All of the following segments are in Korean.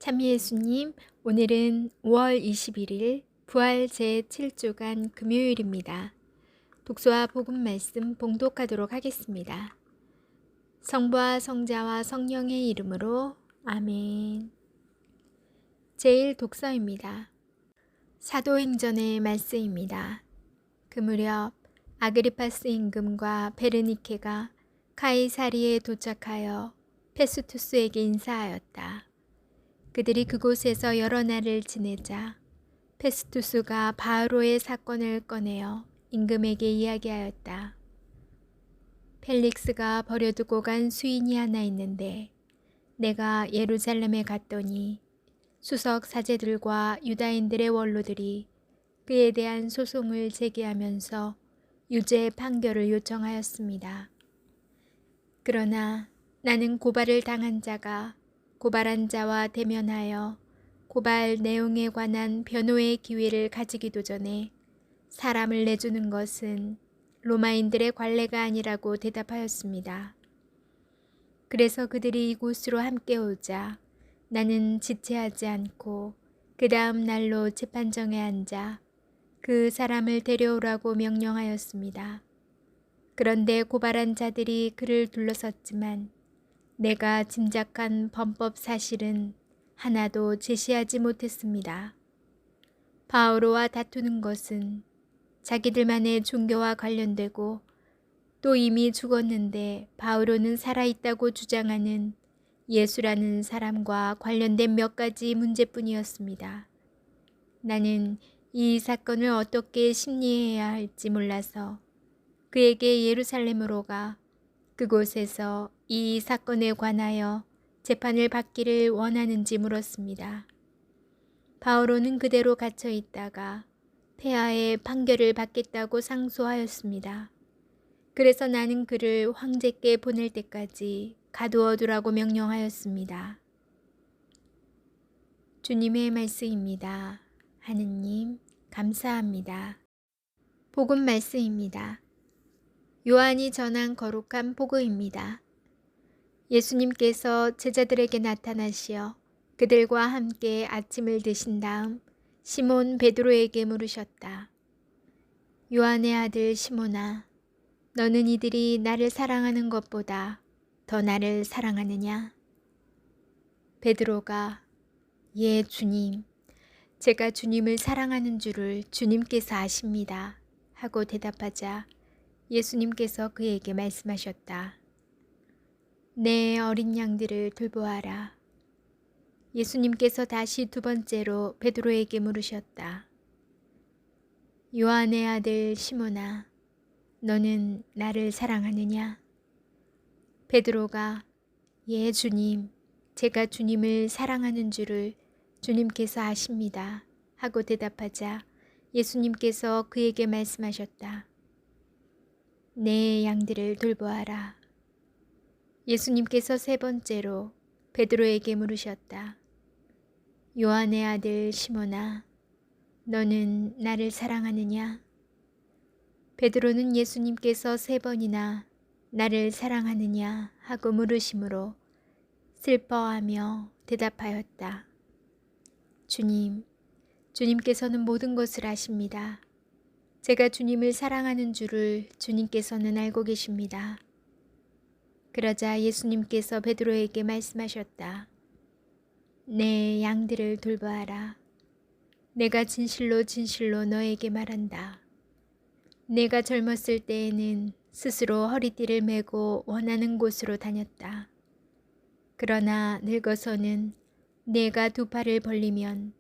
참 예수님, 오늘은 5월 21일 부활 제7주간 금요일입니다. 독서와 복음 말씀 봉독하도록 하겠습니다. 성부와 성자와 성령의 이름으로 아멘. 제1 독서입니다. 사도행전의 말씀입니다. 그 무렵 아그리파스 임금과 베르니케가 가이사리에 도착하여 페스투스에게 인사하였다. 그들이 그곳에서 여러 날을 지내자 페스투스가 바오로의 사건을 꺼내어 임금에게 이야기하였다. 펠릭스가 버려두고 간 수인이 하나 있는데 내가 예루살렘에 갔더니 수석 사제들과 유다인들의 원로들이 그에 대한 소송을 제기하면서 유죄 판결을 요청하였습니다. 그러나 나는 고발을 당한 자가 고발한 자와 대면하여 고발 내용에 관한 변호의 기회를 가지기도 전에 사람을 내주는 것은 로마인들의 관례가 아니라고 대답하였습니다. 그래서 그들이 이곳으로 함께 오자 나는 지체하지 않고 그 다음 날로 재판정에 앉아 그 사람을 데려오라고 명령하였습니다. 그런데 고발한 자들이 그를 둘러섰지만 내가 짐작한 범법 사실은 하나도 제시하지 못했습니다. 바오로와 다투는 것은 자기들만의 종교와 관련되고 또 이미 죽었는데 바오로는 살아있다고 주장하는 예수라는 사람과 관련된 몇 가지 문제뿐이었습니다. 나는 이 사건을 어떻게 심리해야 할지 몰라서 그에게 예루살렘으로 가 그곳에서 이 사건에 관하여 재판을 받기를 원하는지 물었습니다. 바오로는 그대로 갇혀 있다가 폐하의 판결을 받겠다고 상소하였습니다. 그래서 나는 그를 황제께 보낼 때까지 가두어 두라고 명령하였습니다. 주님의 말씀입니다. 하느님 감사합니다. 복음 말씀입니다. 요한이 전한 거룩한 복음입니다. 예수님께서 제자들에게 나타나시어 그들과 함께 아침을 드신 다음 시몬 베드로에게 물으셨다. 요한의 아들 시몬아, 너는 이들이 나를 사랑하는 것보다 더 나를 사랑하느냐? 베드로가 예 주님, 제가 주님을 사랑하는 줄을 주님께서 아십니다. 하고 대답하자 예수님께서 그에게 말씀하셨다. 내 어린 양들을 돌보아라. 예수님께서 다시 두 번째로 베드로에게 물으셨다. 요한의 아들 시몬아, 너는 나를 사랑하느냐? 베드로가 예 주님, 제가 주님을 사랑하는 줄을 주님께서 아십니다. 하고 대답하자 예수님께서 그에게 말씀하셨다. 내 양들을 돌보아라. 예수님께서 세 번째로 베드로에게 물으셨다. 요한의 아들 시몬아, 너는 나를 사랑하느냐? 베드로는 예수님께서 세 번이나 나를 사랑하느냐 하고 물으심으로 슬퍼하며 대답하였다. 주님, 주님께서는 모든 것을 아십니다. 제가 주님을 사랑하는 줄을 주님께서는 알고 계십니다. 그러자 예수님께서 베드로에게 말씀하셨다. 내 양들을 돌보아라. 내가 진실로 진실로 너에게 말한다. 내가 젊었을 때에는 스스로 허리띠를 메고 원하는 곳으로 다녔다. 그러나 늙어서는 내가 두 팔을 벌리면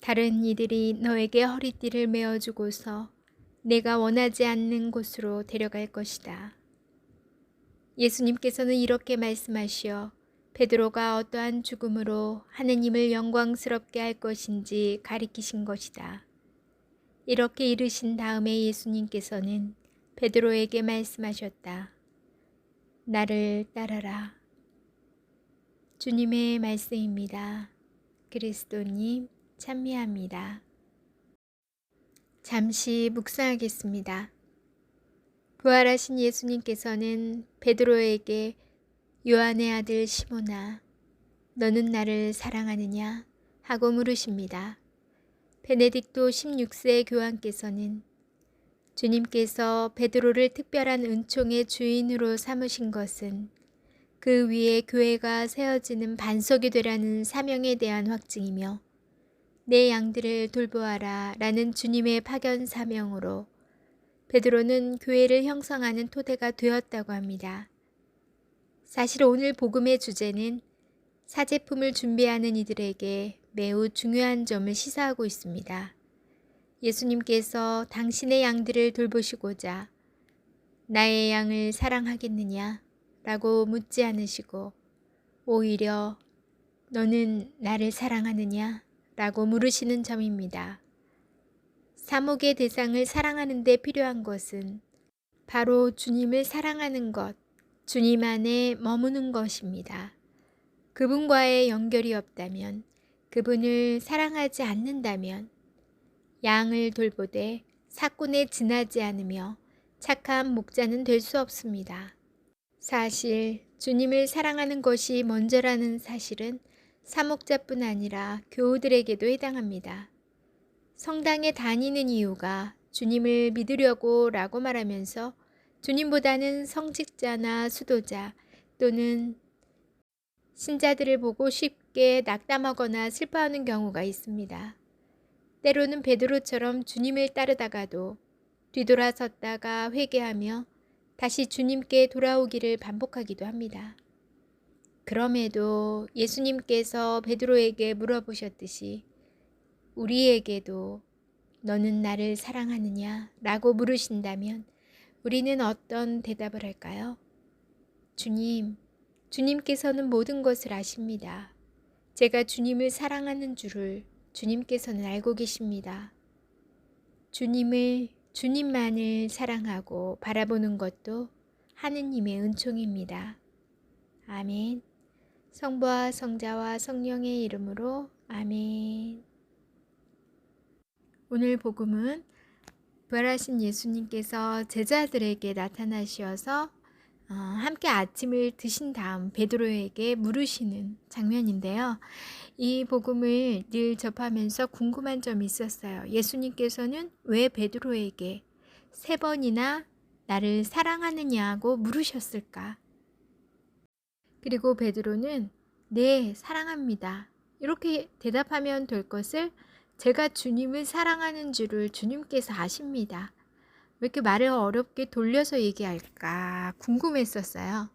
다른 이들이 너에게 허리띠를 메어주고서 내가 원하지 않는 곳으로 데려갈 것이다. 예수님께서는 이렇게 말씀하시어 베드로가 어떠한 죽음으로 하느님을 영광스럽게 할 것인지 가리키신 것이다. 이렇게 이르신 다음에 예수님께서는 베드로에게 말씀하셨다. 나를 따르라. 주님의 말씀입니다. 그리스도님 찬미합니다. 잠시 묵상하겠습니다. 부활하신 예수님께서는 베드로에게 요한의 아들 시몬아, 너는 나를 사랑하느냐? 하고 물으십니다. 베네딕토 16세 교황께서는 주님께서 베드로를 특별한 은총의 주인으로 삼으신 것은 그 위에 교회가 세워지는 반석이 되라는 사명에 대한 확증이며 내 양들을 돌보아라 라는 주님의 파견 사명으로 베드로는 교회를 형성하는 토대가 되었다고 합니다. 사실 오늘 복음의 주제는 사제품을 준비하는 이들에게 매우 중요한 점을 시사하고 있습니다. 예수님께서 당신의 양들을 돌보시고자 나의 양을 사랑하겠느냐? 라고 묻지 않으시고 오히려 너는 나를 사랑하느냐? 라고 물으시는 점입니다. 사목의 대상을 사랑하는 데 필요한 것은 바로 주님을 사랑하는 것, 주님 안에 머무는 것입니다. 그분과의 연결이 없다면, 그분을 사랑하지 않는다면 양을 돌보되 사꾼에 지나지 않으며 착한 목자는 될 수 없습니다. 사실 주님을 사랑하는 것이 먼저라는 사실은 사목자뿐 아니라 교우들에게도 해당합니다. 성당에 다니는 이유가 주님을 믿으려고 라고 말하면서 주님보다는 성직자나 수도자 또는 신자들을 보고 쉽게 낙담하거나 슬퍼하는 경우가 있습니다. 때로는 베드로처럼 주님을 따르다가도 뒤돌아섰다가 회개하며 다시 주님께 돌아오기를 반복하기도 합니다. 그럼에도 예수님께서 베드로에게 물어보셨듯이 우리에게도 너는 나를 사랑하느냐? 라고 물으신다면 우리는 어떤 대답을 할까요? 주님께서는 모든 것을 아십니다. 제가 주님을 사랑하는 줄을 주님께서는 알고 계십니다. 주님만을 사랑하고 바라보는 것도 하느님의 은총입니다. 아멘. 성부와 성자와 성령의 이름으로 아멘. 오늘 복음은 부활하신 예수님께서 제자들에게 나타나셔서 함께 아침을 드신 다음 베드로에게 물으시는 장면인데요. 이 복음을 늘 접하면서 궁금한 점이 있었어요. 예수님께서는 왜 베드로에게 3번이나 나를 사랑하느냐고 물으셨을까? 그리고 베드로는 네, 사랑합니다. 이렇게 대답하면 될 것을 제가 주님을 사랑하는 줄을 주님께서 아십니다. 왜 이렇게 말을 어렵게 돌려서 얘기할까 궁금했었어요.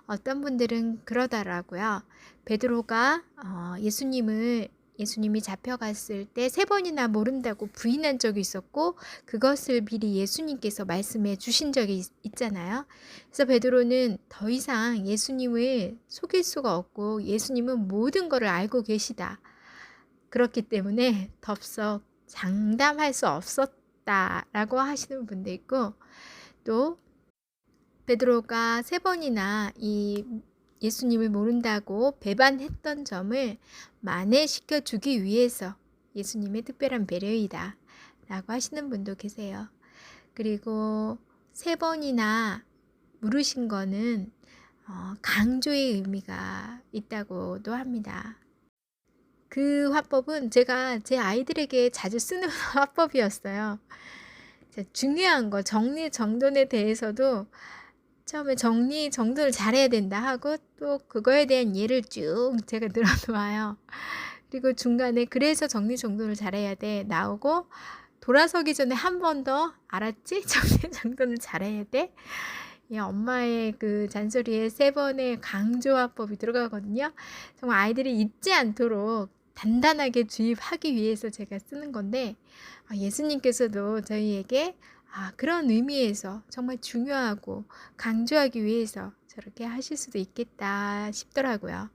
어떤 분들은 그러더라고요. 베드로가 예수님이 잡혀갔을 때 3번이나 모른다고 부인한 적이 있었고 그것을 미리 예수님께서 말씀해 주신 적이 있잖아요. 그래서 베드로는 더 이상 예수님을 속일 수가 없고 예수님은 모든 것을 알고 계시다. 그렇기 때문에 덥석 장담할 수 없었다라고 하시는 분도 있고 또 베드로가 3번이나 이 예수님을 모른다고 배반했던 점을 만회시켜 주기 위해서 예수님의 특별한 배려이다 라고 하시는 분도 계세요. 그리고 3번이나 물으신 거는 강조의 의미가 있다고도 합니다. 그 화법은 제가 제 아이들에게 자주 쓰는 화법이었어요. 중요한 거 정리정돈에 대해서도 처음에 정리정돈을 잘해야 된다 하고 또 그거에 대한 예를 쭉 제가 늘어놓아요. 그리고 중간에 그래서 정리정돈을 잘해야 돼 나오고 돌아서기 전에 한 번 더 알았지? 정리정돈을 잘해야 돼. 엄마의 그 잔소리에 3번의 강조화법이 들어가거든요. 정말 아이들이 잊지 않도록 단단하게 주입하기 위해서 제가 쓰는 건데 예수님께서도 저희에게 그런 의미에서 정말 중요하고 강조하기 위해서 저렇게 하실 수도 있겠다 싶더라고요.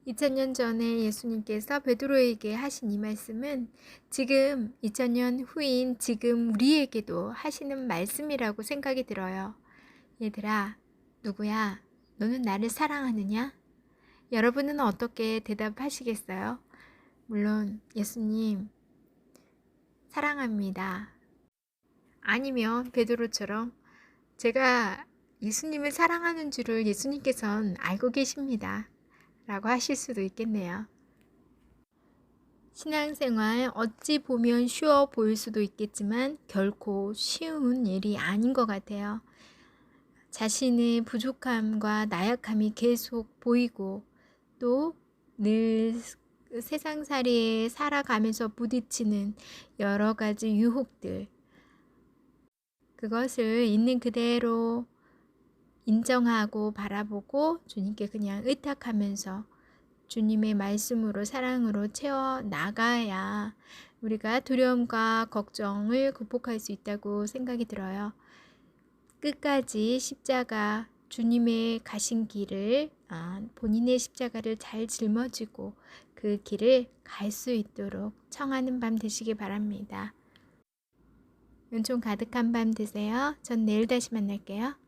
2000년 전에 예수님께서 베드로에게 하신 이 말씀은 지금 2000년 후인 지금 우리에게도 하시는 말씀이라고 생각이 들어요. 얘들아, 누구야? 너는 나를 사랑하느냐? 여러분은 어떻게 대답하시겠어요? 물론 예수님 사랑합니다. 아니면 베드로처럼 제가 예수님을 사랑하는 줄을 예수님께서는 알고 계십니다. 라고 하실 수도 있겠네요. 신앙생활 어찌 보면 쉬워 보일 수도 있겠지만 결코 쉬운 일이 아닌 것 같아요. 자신의 부족함과 나약함이 계속 보이고 또 늘 세상살이에 살아가면서 부딪히는 여러 가지 유혹들, 그것을 있는 그대로 인정하고 바라보고 주님께 그냥 의탁하면서 주님의 말씀으로 사랑으로 채워 나가야 우리가 두려움과 걱정을 극복할 수 있다고 생각이 들어요. 끝까지 십자가 주님의 가신 길을 본인의 십자가를 잘 짊어지고 그 길을 갈 수 있도록 청하는 밤 되시기 바랍니다. 은총 가득한 밤 되세요. 전 내일 다시 만날게요.